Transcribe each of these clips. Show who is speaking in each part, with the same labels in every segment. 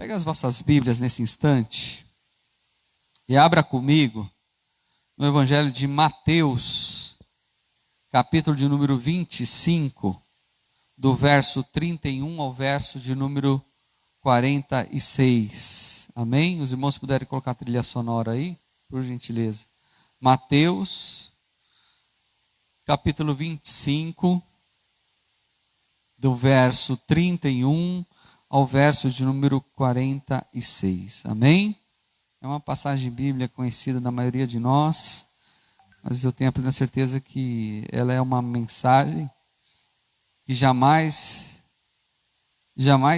Speaker 1: Pega as vossas Bíblias nesse instante e abra comigo no Evangelho de Mateus, capítulo de número 25, do verso 31 ao verso de número 46. Amém? Os irmãos puderem colocar a trilha sonora aí, por gentileza. Mateus, capítulo 25, do verso 31 ao verso de número 46. Amém? É uma passagem bíblica conhecida da maioria de nós, mas eu tenho a plena certeza que ela é uma mensagem que jamais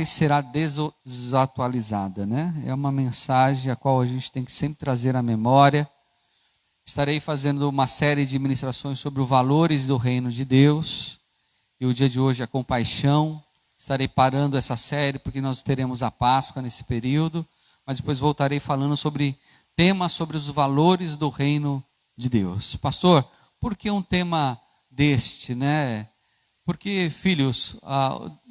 Speaker 1: será desatualizada, né? É uma mensagem a qual a gente tem que sempre trazer à memória. Estarei fazendo uma série de ministrações sobre os valores do reino de Deus, e o dia de hoje é compaixão. Estarei parando essa série porque nós teremos a Páscoa nesse período, mas depois voltarei falando sobre temas sobre os valores do reino de Deus. Pastor, por que um tema deste, né? Porque, filhos,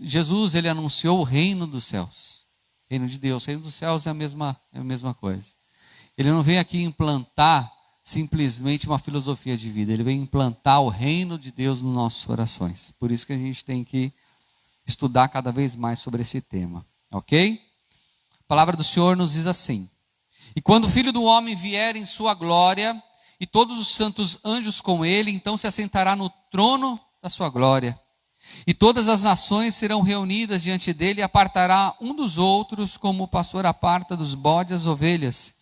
Speaker 1: Jesus ele anunciou o reino dos céus, reino de Deus. Reino dos céus é a mesma coisa. Ele não vem aqui implantar simplesmente uma filosofia de vida, ele vem implantar o reino de Deus nos nossos corações. Por isso que a gente tem que estudar cada vez mais sobre esse tema, ok? A palavra do Senhor nos diz assim: e quando o Filho do Homem vier em sua glória, e todos os santos anjos com ele, então se assentará no trono da sua glória. E todas as nações serão reunidas diante dele, e apartará um dos outros, como o pastor aparta dos bodes as ovelhas.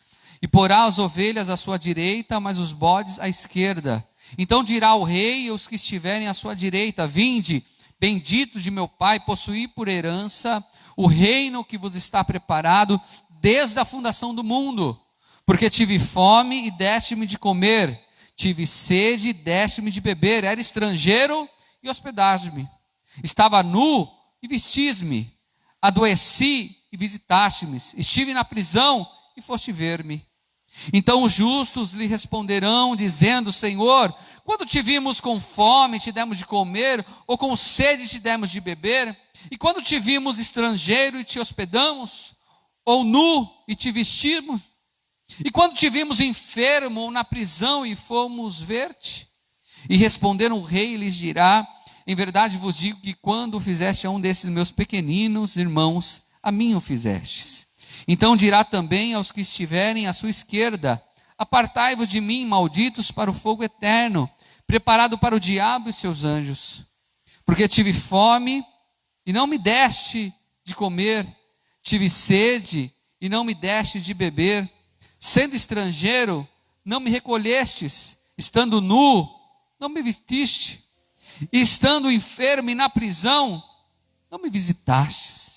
Speaker 1: E porá as ovelhas à sua direita, mas os bodes à esquerda. Então dirá o rei aos que estiverem à sua direita: vinde, benditos de meu Pai, possuí por herança o reino que vos está preparado desde a fundação do mundo. Porque tive fome e deste-me de comer, tive sede e deste-me de beber, era estrangeiro e hospedaste-me, estava nu e vestis-me, adoeci e visitaste-me, estive na prisão e foste ver-me. Então os justos lhe responderão, dizendo: Senhor, quando te vimos com fome e te demos de comer, ou com sede e te demos de beber? E quando te vimos estrangeiro e te hospedamos, ou nu e te vestimos? E quando te vimos enfermo ou na prisão e fomos ver-te? E responderam o rei e lhes dirá: em verdade vos digo que quando o fizeste a um desses meus pequeninos irmãos, a mim o fizestes. Então dirá também aos que estiverem à sua esquerda: apartai-vos de mim, malditos, para o fogo eterno, preparado para o diabo e seus anjos. Porque tive fome e não me deste de comer, tive sede e não me deste de beber, sendo estrangeiro, não me recolhestes, estando nu, não me vestiste, e estando enfermo e na prisão, não me visitastes.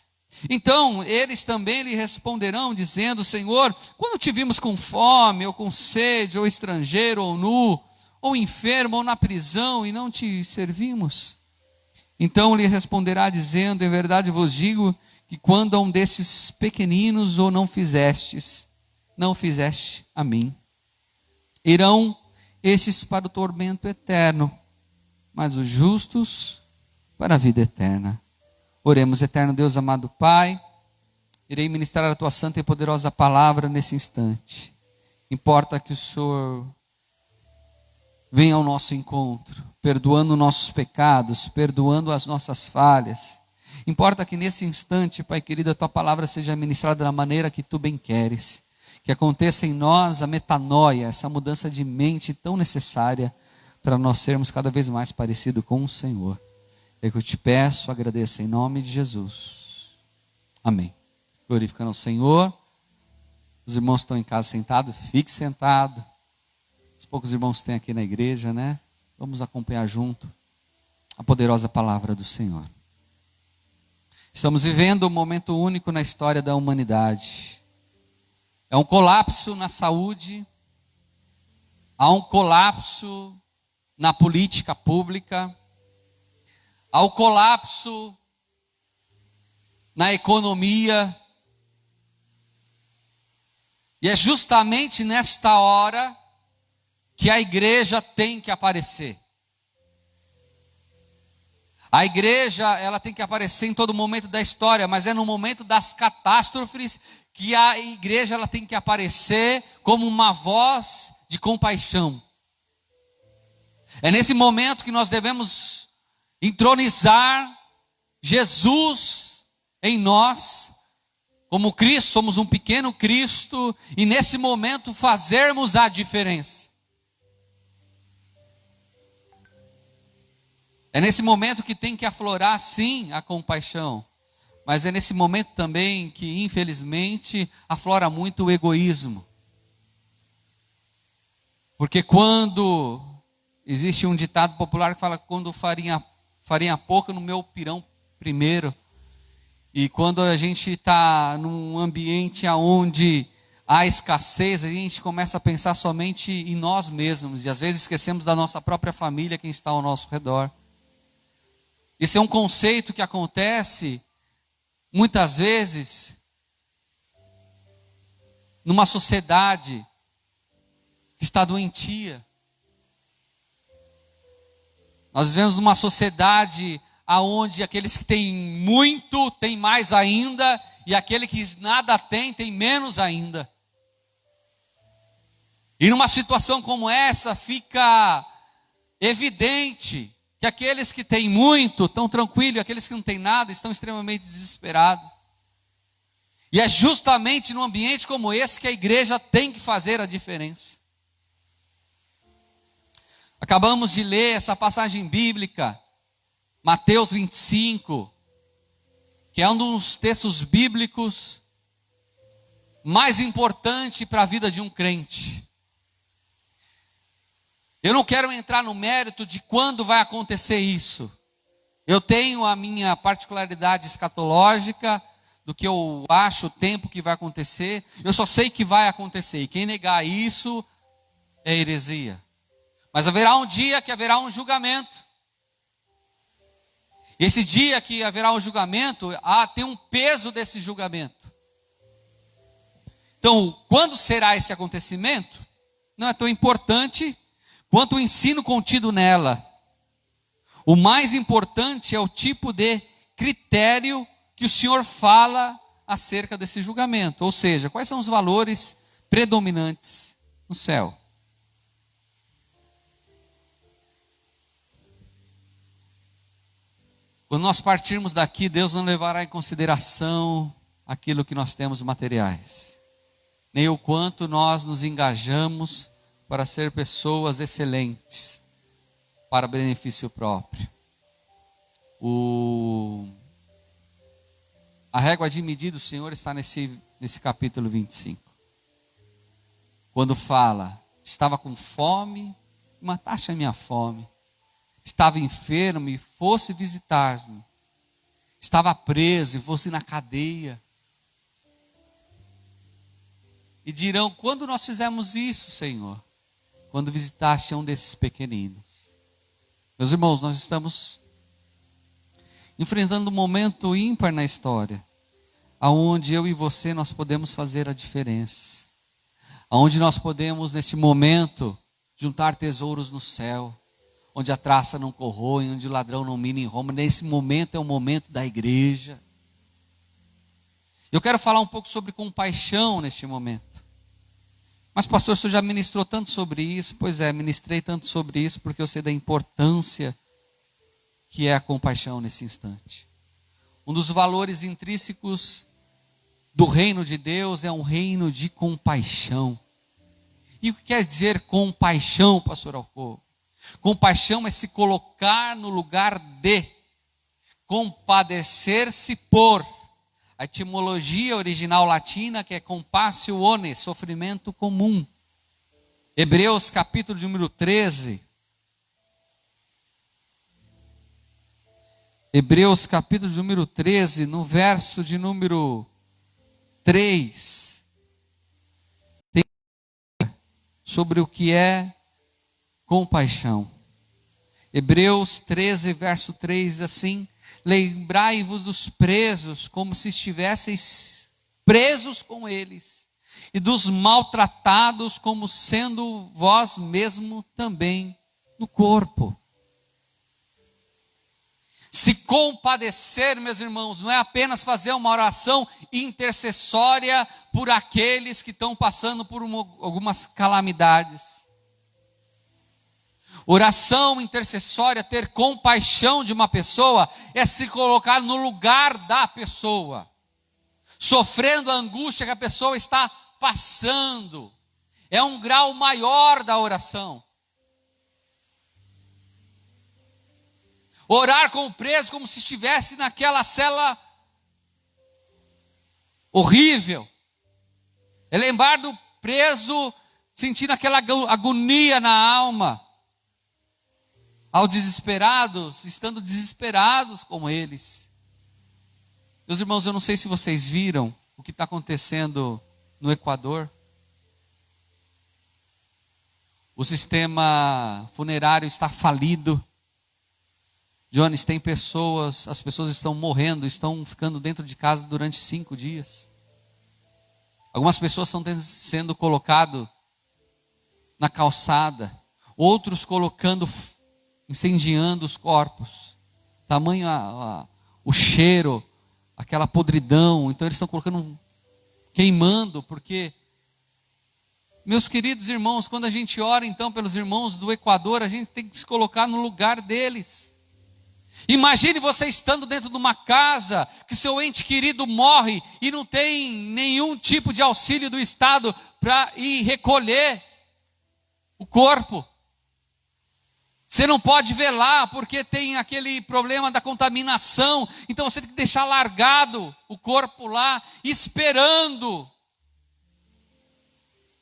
Speaker 1: Então eles também lhe responderão, dizendo: Senhor, quando te vimos com fome, ou com sede, ou estrangeiro, ou nu, ou enfermo, ou na prisão, e não te servimos? Então lhe responderá, dizendo: em verdade vos digo que quando a um desses pequeninos ou não fizestes, não fizeste a mim. Irão estes para o tormento eterno, mas os justos para a vida eterna. Oremos. Eterno Deus, amado Pai, irei ministrar a tua santa e poderosa palavra nesse instante. Importa que o Senhor venha ao nosso encontro, perdoando nossos pecados, perdoando as nossas falhas. Importa que nesse instante, Pai querido, a tua palavra seja ministrada da maneira que tu bem queres. Que aconteça em nós a metanoia, essa mudança de mente tão necessária para nós sermos cada vez mais parecidos com o Senhor. É que eu te peço, agradeço em nome de Jesus. Amém. Glorificando ao Senhor. Os irmãos estão em casa sentados, fique sentado. Os poucos irmãos que tem aqui na igreja, né? Vamos acompanhar junto a poderosa palavra do Senhor. Estamos vivendo um momento único na história da humanidade. É um colapso na saúde, há um colapso na política pública, há um colapso na economia, e é justamente nesta hora que a igreja tem que aparecer. A igreja, ela tem que aparecer em todo momento da história, mas é no momento das catástrofes que a igreja ela tem que aparecer como uma voz de compaixão. É nesse momento que nós devemos entronizar Jesus em nós, como Cristo, somos um pequeno Cristo, e nesse momento fazermos a diferença. É nesse momento que tem que aflorar, sim, a compaixão. Mas é nesse momento também que, infelizmente, aflora muito o egoísmo. Porque quando, existe um ditado popular que fala, quando farinha pouca, no meu pirão primeiro. E quando a gente está num ambiente onde há escassez, a gente começa a pensar somente em nós mesmos. E às vezes esquecemos da nossa própria família, quem está ao nosso redor. Esse é um conceito que acontece, muitas vezes, numa sociedade que está doentia. Nós vivemos numa sociedade onde aqueles que têm muito, têm mais ainda, e aquele que nada tem, tem menos ainda. E numa situação como essa, fica evidente que aqueles que têm muito estão tranquilos, e aqueles que não têm nada estão extremamente desesperados. E é justamente num ambiente como esse que a igreja tem que fazer a diferença. Acabamos de ler essa passagem bíblica, Mateus 25, que é um dos textos bíblicos mais importantes para a vida de um crente. Eu não quero entrar no mérito de quando vai acontecer isso. Eu tenho a minha particularidade escatológica, do que eu acho o tempo que vai acontecer. Eu só sei que vai acontecer. E quem negar isso é heresia. Mas haverá um dia que haverá um julgamento. Esse dia que haverá um julgamento, tem um peso desse julgamento. Então, quando será esse acontecimento? Não é tão importante quanto o ensino contido nela. O mais importante é o tipo de critério que o Senhor fala acerca desse julgamento. Ou seja, quais são os valores predominantes no céu. Quando nós partirmos daqui, Deus não levará em consideração aquilo que nós temos materiais, nem o quanto nós nos engajamos para ser pessoas excelentes, para benefício próprio. A régua de medida do Senhor está nesse capítulo 25. Quando fala, estava com fome, mataste a minha fome. Estava enfermo e fosse visitar-me. Estava preso e fosse na cadeia. E dirão, quando nós fizemos isso, Senhor? Quando visitaste um desses pequeninos. Meus irmãos, nós estamos enfrentando um momento ímpar na história, aonde eu e você nós podemos fazer a diferença, aonde nós podemos nesse momento juntar tesouros no céu, onde a traça não corroe, onde o ladrão não mina em Roma. Nesse momento é o momento da igreja. Eu quero falar um pouco sobre compaixão neste momento. Mas pastor, o senhor já ministrou tanto sobre isso? Pois é, ministrei tanto sobre isso porque eu sei da importância que é a compaixão nesse instante. Um dos valores intrínsecos do reino de Deus é um reino de compaixão. E o que quer dizer compaixão, pastor Alcô? Compaixão é se colocar no lugar de, compadecer-se por. A etimologia original latina que é compassio one, sofrimento comum. Hebreus capítulo de número 13. Hebreus capítulo de número 13, no verso de número 3. Tem sobre o que é compaixão. Hebreus 13, verso 3, assim: lembrai-vos dos presos como se estivesseis presos com eles, e dos maltratados como sendo vós mesmo também no corpo. Se compadecer, meus irmãos, não é apenas fazer uma oração intercessória por aqueles que estão passando por algumas calamidades. Oração intercessória, ter compaixão de uma pessoa, é se colocar no lugar da pessoa, sofrendo a angústia que a pessoa está passando. É um grau maior da oração. Orar com o preso como se estivesse naquela cela horrível. É lembrar do preso sentindo aquela agonia na alma. Aos desesperados, estando desesperados como eles. Meus irmãos, eu não sei se vocês viram o que está acontecendo no Equador. O sistema funerário está falido. Jones, tem pessoas, as pessoas estão morrendo, estão ficando dentro de casa durante 5 dias. Algumas pessoas estão sendo colocadas na calçada, outros incendiando os corpos. Tamanho o cheiro, aquela podridão. Então eles estão queimando, porque, meus queridos irmãos, quando a gente ora então pelos irmãos do Equador, a gente tem que se colocar no lugar deles. Imagine você estando dentro de uma casa que seu ente querido morre e não tem nenhum tipo de auxílio do Estado para ir recolher o corpo. Você não pode velar porque tem aquele problema da contaminação, então você tem que deixar largado o corpo lá, esperando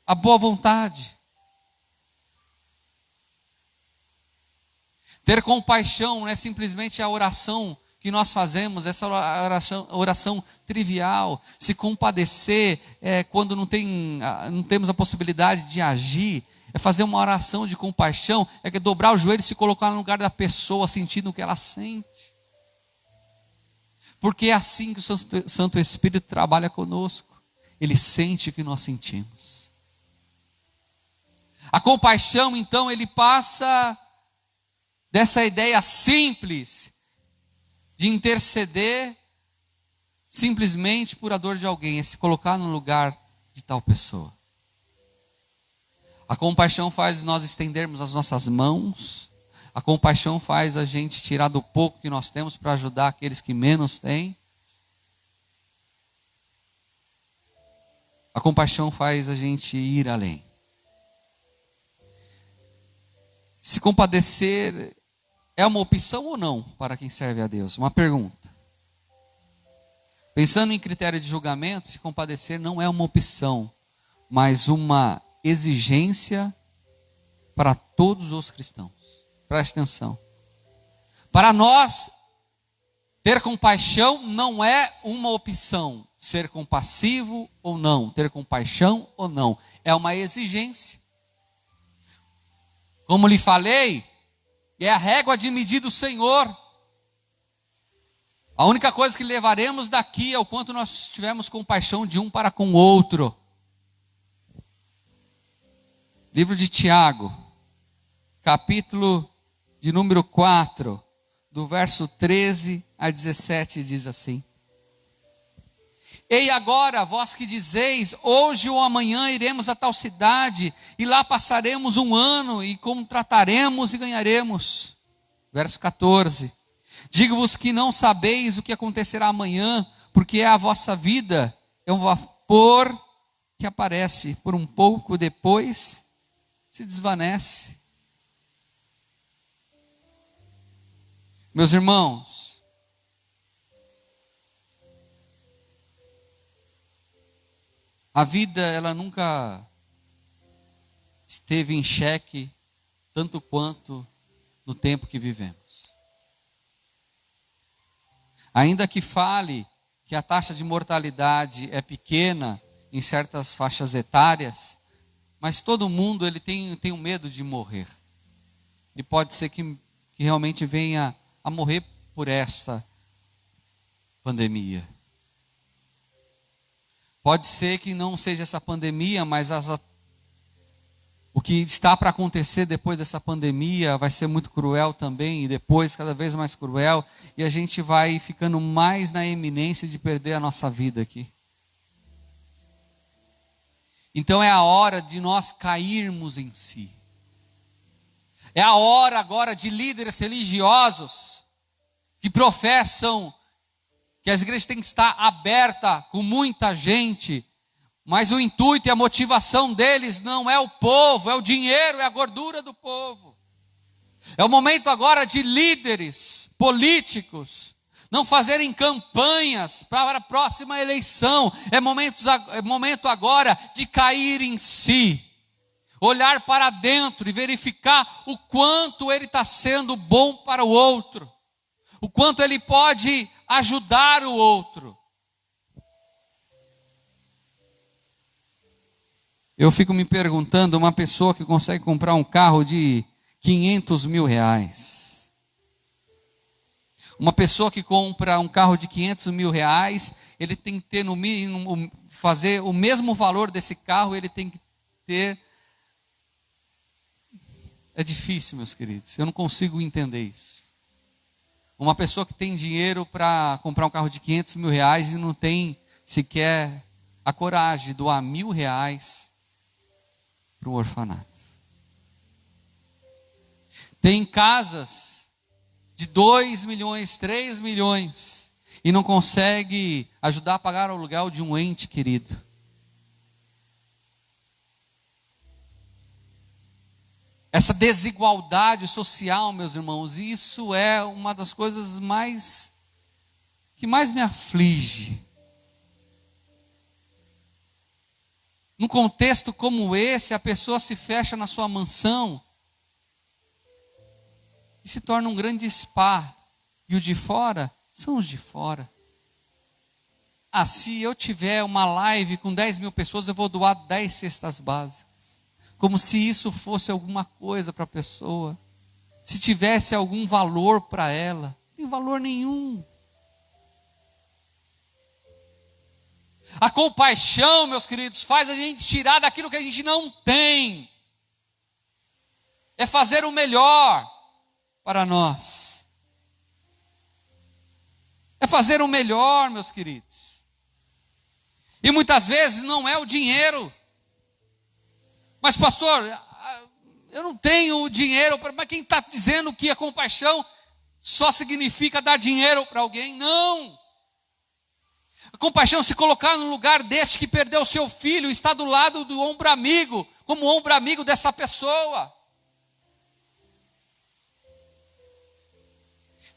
Speaker 1: a boa vontade. Ter compaixão não é simplesmente a oração que nós fazemos, essa oração trivial. Se compadecer quando não temos a possibilidade de agir, é fazer uma oração de compaixão, é dobrar o joelho e se colocar no lugar da pessoa, sentindo o que ela sente. Porque é assim que o Santo Espírito trabalha conosco. Ele sente o que nós sentimos. A compaixão, então, ele passa dessa ideia simples de interceder simplesmente por a dor de alguém, é se colocar no lugar de tal pessoa. A compaixão faz nós estendermos as nossas mãos. A compaixão faz a gente tirar do pouco que nós temos para ajudar aqueles que menos têm. A compaixão faz a gente ir além. Se compadecer é uma opção ou não para quem serve a Deus? Uma pergunta. Pensando em critério de julgamento, se compadecer não é uma opção, mas uma exigência para todos os cristãos. Preste atenção. Para nós, ter compaixão não é uma opção. Ser compassivo ou não, ter compaixão ou não, é uma exigência. Como lhe falei, é a régua de medir do Senhor. A única coisa que levaremos daqui é o quanto nós tivermos compaixão de um para com o outro. Livro de Tiago, capítulo de número 4, do verso 13 a 17, diz assim: Ei agora, vós que dizeis, hoje ou amanhã iremos a tal cidade, e lá passaremos 1 ano, e contrataremos e ganharemos. Verso 14: Digo-vos que não sabeis o que acontecerá amanhã, porque a vossa vida é um vapor que aparece por um pouco, depois se desvanece. Meus irmãos, a vida, ela nunca esteve em xeque tanto quanto no tempo que vivemos. Ainda que fale que a taxa de mortalidade é pequena em certas faixas etárias, mas todo mundo ele tem um medo de morrer. E pode ser que realmente venha a morrer por esta pandemia. Pode ser que não seja essa pandemia, mas o O que está para acontecer depois dessa pandemia vai ser muito cruel também, e depois cada vez mais cruel, e a gente vai ficando mais na iminência de perder a nossa vida aqui. Então é a hora de nós cairmos em si. É a hora agora de líderes religiosos que professam que as igrejas têm que estar abertas com muita gente, mas o intuito e a motivação deles não é o povo, é o dinheiro, é a gordura do povo. É o momento agora de líderes políticos não fazerem campanhas para a próxima eleição. É momento agora de cair em si, olhar para dentro e verificar o quanto ele está sendo bom para o outro, o quanto ele pode ajudar o outro. Eu fico me perguntando, uma pessoa que consegue comprar um carro de 500 mil reais, uma pessoa que compra um carro de 500 mil reais, ele tem que ter no mínimo, fazer o mesmo valor desse carro, ele tem que ter. É difícil, meus queridos, eu não consigo entender isso. Uma pessoa que tem dinheiro para comprar um carro de 500 mil reais e não tem sequer a coragem de doar R$1.000 para o orfanato. Tem casas de 2 milhões, 3 milhões e não consegue ajudar a pagar o aluguel de um ente querido. Essa desigualdade social, meus irmãos, isso é uma das coisas que mais me aflige. Num contexto como esse, a pessoa se fecha na sua mansão e se torna um grande spa. E o de fora são os de fora. Ah, se eu tiver uma live com 10 mil pessoas, eu vou doar 10 cestas básicas. Como se isso fosse alguma coisa para a pessoa. Se tivesse algum valor para ela. Não tem valor nenhum. A compaixão, meus queridos, faz a gente tirar daquilo que a gente não tem. É fazer o melhor para nós. É fazer o melhor, meus queridos. E muitas vezes não é o dinheiro. Mas pastor, eu não tenho o dinheiro. Mas quem está dizendo que a compaixão só significa dar dinheiro para alguém? Não. A compaixão é se colocar no lugar deste que perdeu seu filho, está do lado do ombro amigo, como ombro amigo dessa pessoa.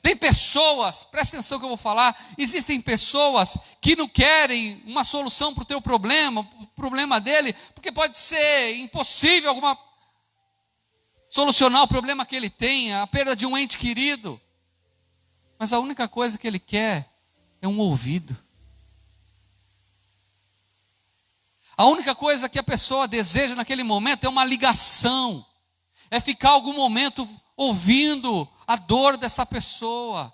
Speaker 1: Tem pessoas, presta atenção que eu vou falar, existem pessoas que não querem uma solução para o teu problema, o problema dele, porque pode ser impossível solucionar o problema que ele tem, a perda de um ente querido. Mas a única coisa que ele quer é um ouvido. A única coisa que a pessoa deseja naquele momento é uma ligação, é ficar algum momento ouvindo a dor dessa pessoa,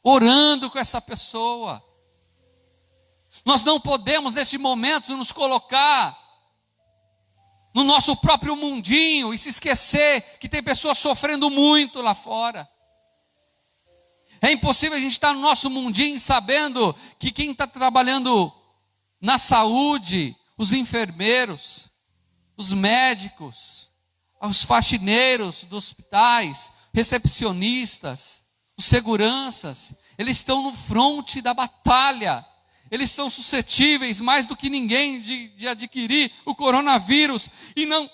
Speaker 1: orando com essa pessoa. Nós não podemos neste momento nos colocar no nosso próprio mundinho e se esquecer que tem pessoas sofrendo muito lá fora. É impossível a gente estar no nosso mundinho sabendo que quem está trabalhando na saúde, os enfermeiros, os médicos, os faxineiros dos hospitais, recepcionistas, os seguranças, eles estão no fronte da batalha. Eles são suscetíveis mais do que ninguém de adquirir o coronavírus e não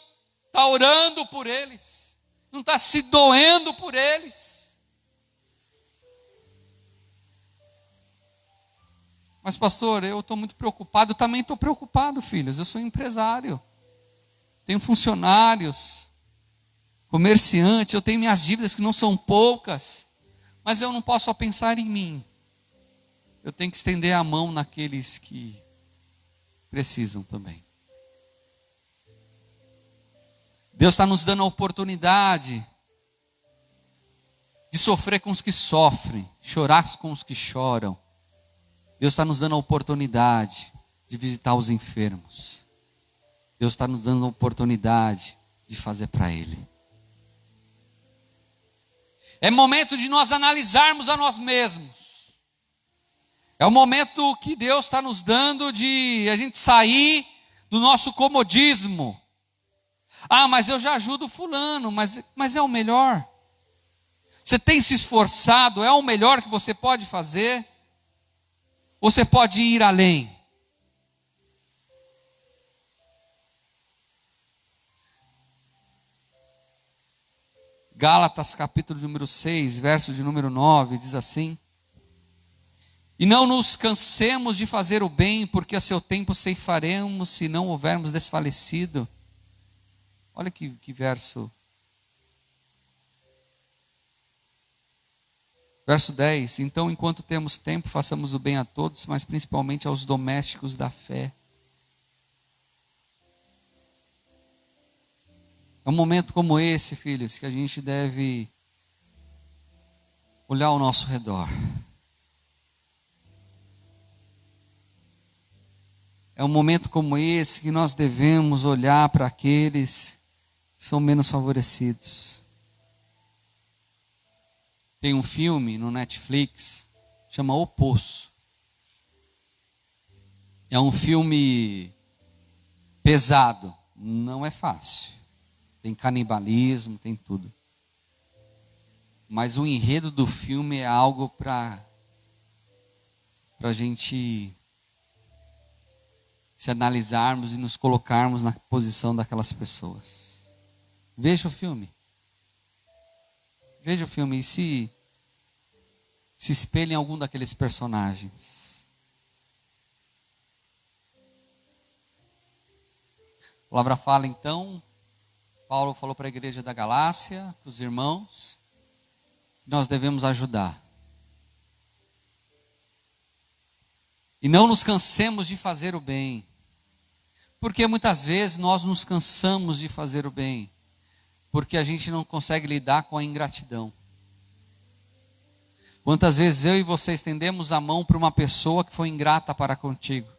Speaker 1: está orando por eles, não está se doendo por eles. Mas pastor, eu estou muito preocupado. Eu também estou preocupado, filhos. Eu sou empresário, tenho funcionários, comerciante, eu tenho minhas dívidas que não são poucas, mas eu não posso só pensar em mim. Eu tenho que estender a mão naqueles que precisam também. Deus está nos dando a oportunidade de sofrer com os que sofrem, chorar com os que choram. Deus está nos dando a oportunidade de visitar os enfermos. Deus está nos dando a oportunidade de de fazer para Ele. É momento de nós analisarmos a nós mesmos. É o momento que Deus está nos dando de a gente sair do nosso comodismo. Ah, mas eu já ajudo fulano, mas é o melhor. Você tem se esforçado, é o melhor que você pode fazer? Ou você pode ir além? Gálatas capítulo número 6, verso de número 9, diz assim: e não nos cansemos de fazer o bem, porque a seu tempo ceifaremos, se não houvermos desfalecido. Olha que verso. Verso 10, então enquanto temos tempo, façamos o bem a todos, mas principalmente aos domésticos da fé. É um momento como esse, filhos, que a gente deve olhar ao nosso redor. É um momento como esse que nós devemos olhar para aqueles que são menos favorecidos. Tem um filme no Netflix, chama O Poço. É um filme pesado, não é fácil. Tem canibalismo, tem tudo. Mas o enredo do filme é algo para a gente se analisarmos e nos colocarmos na posição daquelas pessoas. Veja o filme. Veja o filme e se espelhe em algum daqueles personagens. A palavra fala então, Paulo falou para a igreja da Galácia, para os irmãos, que nós devemos ajudar. E não nos cansemos de fazer o bem. Porque muitas vezes nós nos cansamos de fazer o bem. Porque a gente não consegue lidar com a ingratidão. Quantas vezes eu e você estendemos a mão para uma pessoa que foi ingrata para contigo.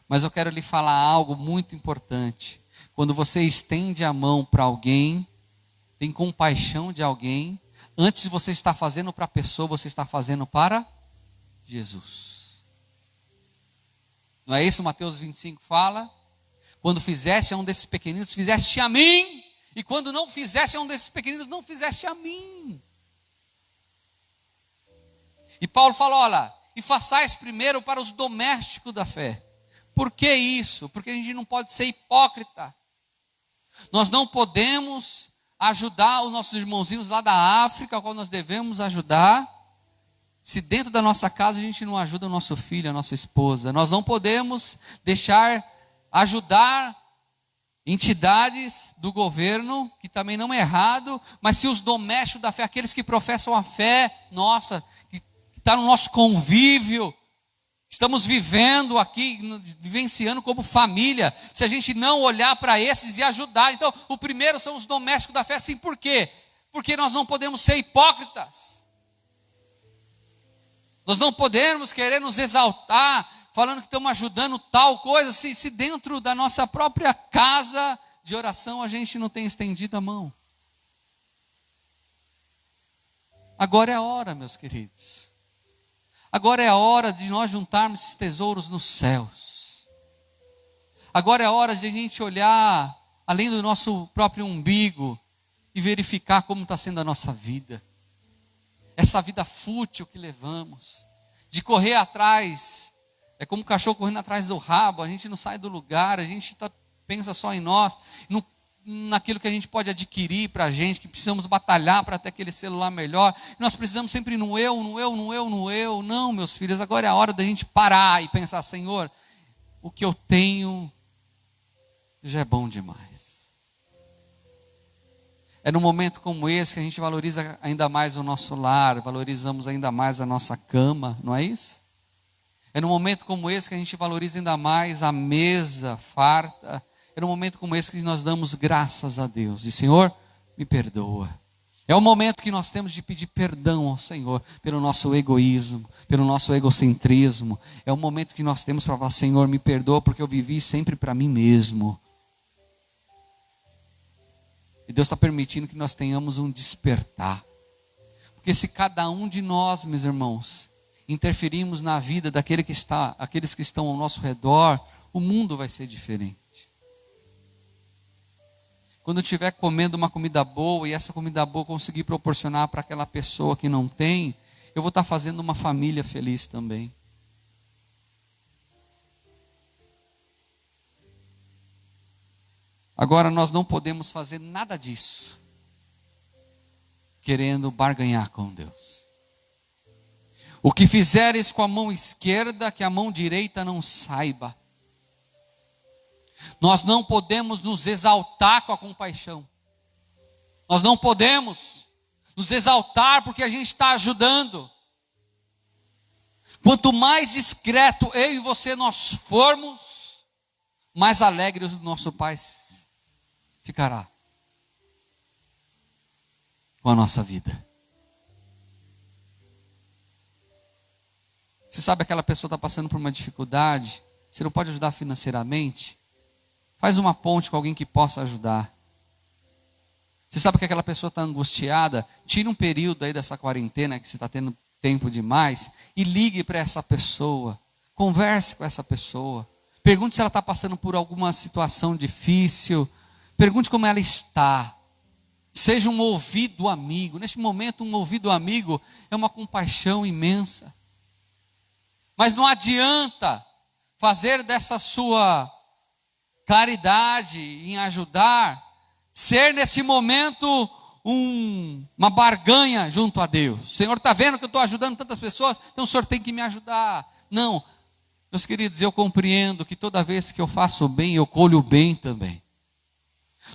Speaker 1: Mas eu quero lhe falar algo muito importante. Quando você estende a mão para alguém, tem compaixão de alguém, antes de você estar fazendo para a pessoa, você está fazendo para Jesus. Não é isso Mateus 25 fala? Quando fizeste a um desses pequeninos, fizeste a mim. E quando não fizeste a um desses pequeninos, não fizeste a mim. E Paulo fala, olha, e façais primeiro para os domésticos da fé. Por que isso? Porque a gente não pode ser hipócrita. Nós não podemos ajudar os nossos irmãozinhos lá da África, ao qual nós devemos ajudar, se dentro da nossa casa a gente não ajuda o nosso filho, a nossa esposa. Nós não podemos deixar ajudar entidades do governo, que também não é errado, mas se os domésticos da fé, aqueles que professam a fé nossa, que está no nosso convívio, estamos vivendo aqui, vivenciando como família, se a gente não olhar para esses e ajudar. Então, o primeiro são os domésticos da fé, sim, por quê? Porque nós não podemos ser hipócritas. Nós não podemos querer nos exaltar, falando que estamos ajudando tal coisa, se dentro da nossa própria casa de oração a gente não tem estendido a mão. Agora é a hora, meus queridos. Agora é a hora de nós juntarmos esses tesouros nos céus. Agora é a hora de a gente olhar além do nosso próprio umbigo e verificar como está sendo a nossa vida. Essa vida fútil que levamos, de correr atrás. É como o cachorro correndo atrás do rabo, a gente não sai do lugar, a gente pensa só em nós, naquilo que a gente pode adquirir para a gente, que precisamos batalhar para ter aquele celular melhor. Nós precisamos sempre no eu, no eu, no eu, no eu. Não, meus filhos, agora é a hora da gente parar e pensar, Senhor, o que eu tenho já é bom demais. É num momento como esse que a gente valoriza ainda mais o nosso lar, valorizamos ainda mais a nossa cama, não é isso? É num momento como esse que a gente valoriza ainda mais a mesa farta. É num momento como esse que nós damos graças a Deus. E Senhor, me perdoa. É o momento que nós temos de pedir perdão ao Senhor pelo nosso egoísmo, pelo nosso egocentrismo. É o momento que nós temos para falar, Senhor, me perdoa porque eu vivi sempre para mim mesmo. E Deus está permitindo que nós tenhamos um despertar. Porque se cada um de nós, meus irmãos, interferirmos na vida aqueles que estão ao nosso redor, o mundo vai ser diferente. Quando eu estiver comendo uma comida boa e essa comida boa conseguir proporcionar para aquela pessoa que não tem, eu vou estar fazendo uma família feliz também. Agora nós não podemos fazer nada disso querendo barganhar com Deus. O que fizeres com a mão esquerda, que a mão direita não saiba. Nós não podemos nos exaltar com a compaixão. Nós não podemos nos exaltar porque a gente está ajudando. Quanto mais discreto eu e você nós formos, mais alegre o nosso Pai ficará com a nossa vida. Você sabe, aquela pessoa está passando por uma dificuldade, você não pode ajudar financeiramente? Faz uma ponte com alguém que possa ajudar. Você sabe que aquela pessoa está angustiada? Tira um período aí dessa quarentena que você está tendo tempo demais e ligue para essa pessoa. Converse com essa pessoa. Pergunte se ela está passando por alguma situação difícil. Pergunte como ela está. Seja um ouvido amigo. Neste momento, um ouvido amigo é uma compaixão imensa. Mas não adianta fazer dessa sua caridade em ajudar, ser nesse momento uma barganha junto a Deus. O Senhor está vendo que eu estou ajudando tantas pessoas, então o Senhor tem que me ajudar. Não, meus queridos, eu compreendo que toda vez que eu faço o bem, eu colho o bem também.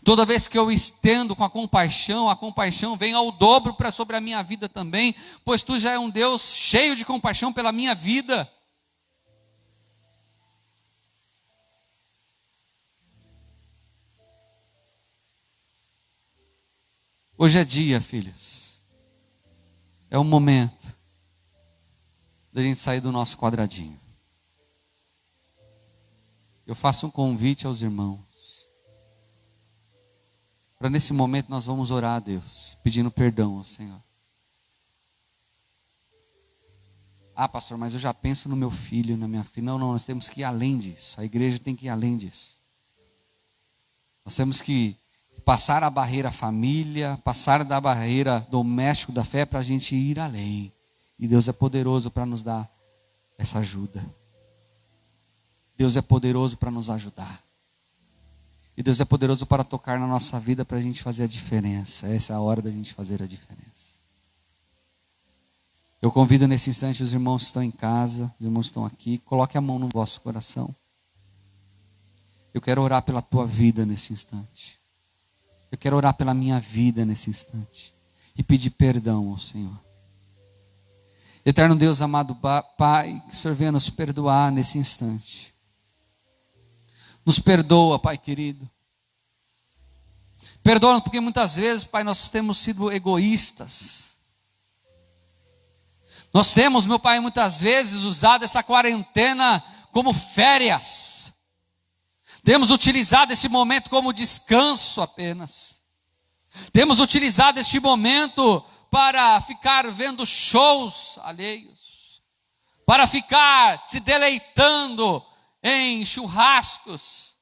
Speaker 1: Toda vez que eu estendo com a compaixão vem ao dobro sobre a minha vida também, pois tu já é um Deus cheio de compaixão pela minha vida. Hoje é dia, filhos. É o momento da gente sair do nosso quadradinho. Eu faço um convite aos irmãos. Para nesse momento nós vamos orar a Deus, pedindo perdão ao Senhor. Ah, pastor, mas eu já penso no meu filho, na minha filha. Não, nós temos que ir além disso. A igreja tem que ir além disso. Nós temos que passar a barreira família, passar da barreira doméstico da fé para a gente ir além. E Deus é poderoso para nos dar essa ajuda. Deus é poderoso para nos ajudar. E Deus é poderoso para tocar na nossa vida para a gente fazer a diferença. Essa é a hora da gente fazer a diferença. Eu convido nesse instante os irmãos que estão em casa, os irmãos que estão aqui, coloque a mão no vosso coração. Eu quero orar pela tua vida nesse instante. Eu quero orar pela minha vida nesse instante. E pedir perdão ao Senhor. Eterno Deus, amado Pai, que o Senhor venha nos perdoar nesse instante. Nos perdoa, Pai querido. Perdoa porque muitas vezes, Pai, nós temos sido egoístas. Nós temos, meu Pai, muitas vezes usado essa quarentena como férias. Temos utilizado esse momento como descanso apenas. Temos utilizado este momento para ficar vendo shows alheios. Para ficar se deleitando em churrascos.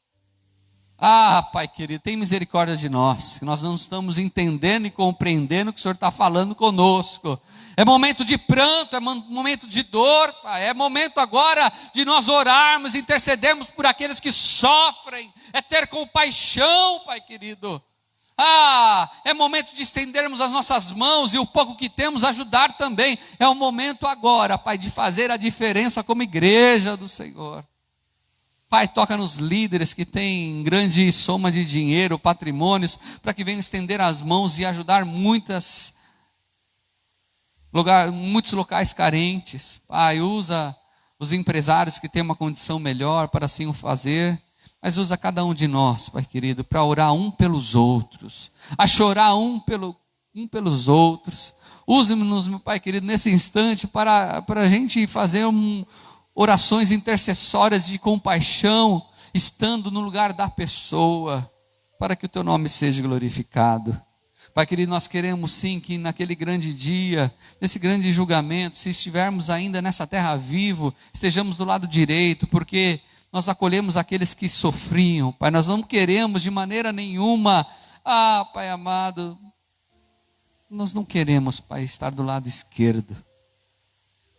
Speaker 1: Ah, Pai querido, tem misericórdia de nós. Que nós não estamos entendendo e compreendendo o que o Senhor está falando conosco. É momento de pranto, é momento de dor, Pai. É momento agora de nós orarmos, intercedermos por aqueles que sofrem. É ter compaixão, Pai querido. Ah, é momento de estendermos as nossas mãos e o pouco que temos ajudar também. É o momento agora, Pai, de fazer a diferença como igreja do Senhor. Pai, toca nos líderes que têm grande soma de dinheiro, patrimônios, para que venham estender as mãos e ajudar muitos locais carentes. Pai, usa os empresários que têm uma condição melhor para assim o fazer, mas usa cada um de nós, Pai querido, para orar um pelos outros, a chorar um pelos outros. Use-nos, meu Pai querido, nesse instante para a gente fazer orações intercessórias de compaixão, estando no lugar da pessoa. para que o teu nome seja glorificado. Pai querido, nós queremos sim que naquele grande dia, nesse grande julgamento, se estivermos ainda nessa terra vivo, estejamos do lado direito, porque nós acolhemos aqueles que sofriam. Pai, nós não queremos de maneira nenhuma, Pai amado, nós não queremos, Pai, estar do lado esquerdo,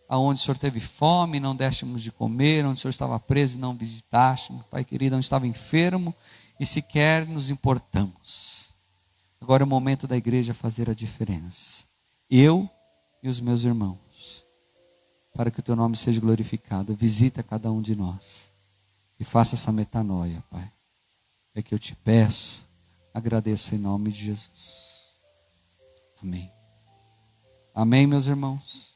Speaker 1: aonde o Senhor teve fome e não désemos de comer, onde o Senhor estava preso e não visitássemos, Pai querido, onde estava enfermo e sequer nos importamos. Agora é o momento da igreja fazer a diferença. Eu e os meus irmãos. Para que o teu nome seja glorificado. Visita cada um de nós. E faça essa metanoia, Pai. É que eu te peço. Agradeço em nome de Jesus. Amém. Amém, meus irmãos.